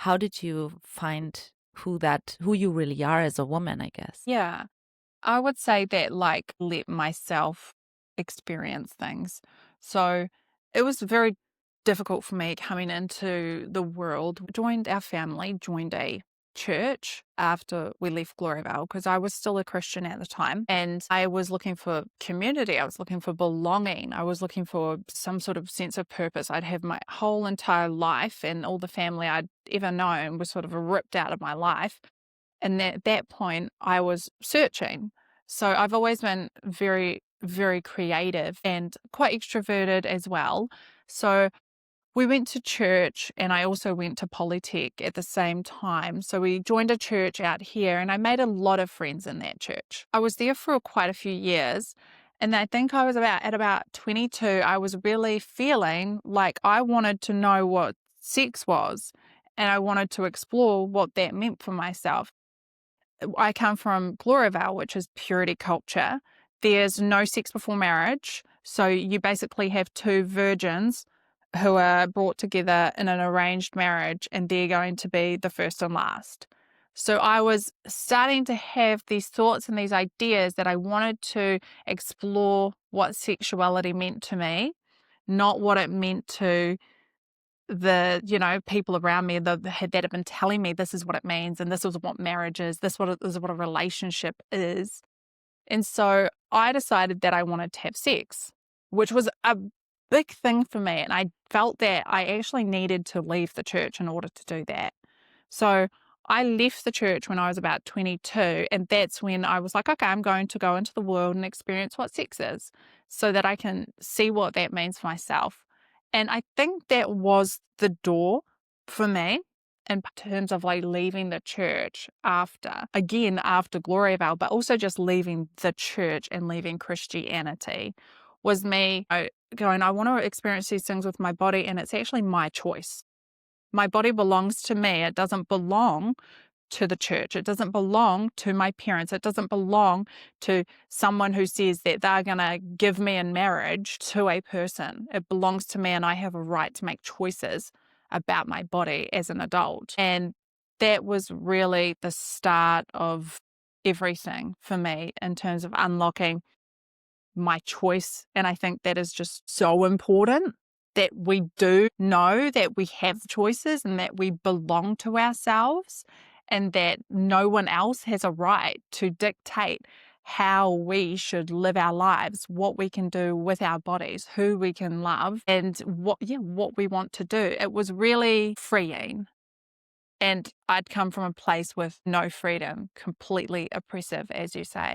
how did you find who you really are as a woman, I guess? Yeah. I would say that, like, let myself experience things. So it was very difficult for me coming into the world. Joined our family, joined a church after we left Gloryvale because I was still a Christian at the time. And I was looking for community. I was looking for belonging. I was looking for some sort of sense of purpose. I'd have my whole entire life and all the family I'd ever known was sort of ripped out of my life. And at that point, I was searching. So I've always been very, very creative and quite extroverted as well. So we went to church and I also went to Polytech at the same time. So we joined a church out here and I made a lot of friends in that church. I was there for quite a few years. And I think I was at about 22, I was really feeling like I wanted to know what sex was and I wanted to explore what that meant for myself. I come from Gloryvale, which is purity culture. There's no sex before marriage. So you basically have two virgins who are brought together in an arranged marriage, and they're going to be the first and last. So I was starting to have these thoughts and these ideas that I wanted to explore what sexuality meant to me, not what it meant to people around me that have been telling me this is what it means and this is what marriage is, this is what a relationship is. And so I decided that I wanted to have sex, which was a big thing for me. And I felt that I actually needed to leave the church in order to do that. So I left the church when I was about 22. And that's when I was like, okay, I'm going to go into the world and experience what sex is so that I can see what that means for myself. And I think that was the door for me in terms of like leaving the church after Gloryvale, but also just leaving the church and leaving Christianity was me going, I want to experience these things with my body, and it's actually my choice. My body belongs to me. It doesn't belong to the church. It doesn't belong to my parents. It doesn't belong to someone who says that they're going to give me in marriage to a person. It belongs to me, and I have a right to make choices about my body as an adult. And that was really the start of everything for me in terms of unlocking my choice. And I think that is just so important that we do know that we have choices and that we belong to ourselves and that no one else has a right to dictate how we should live our lives, what we can do with our bodies, who we can love, and what we want to do. It was really freeing. And I'd come from a place with no freedom, completely oppressive, as you say.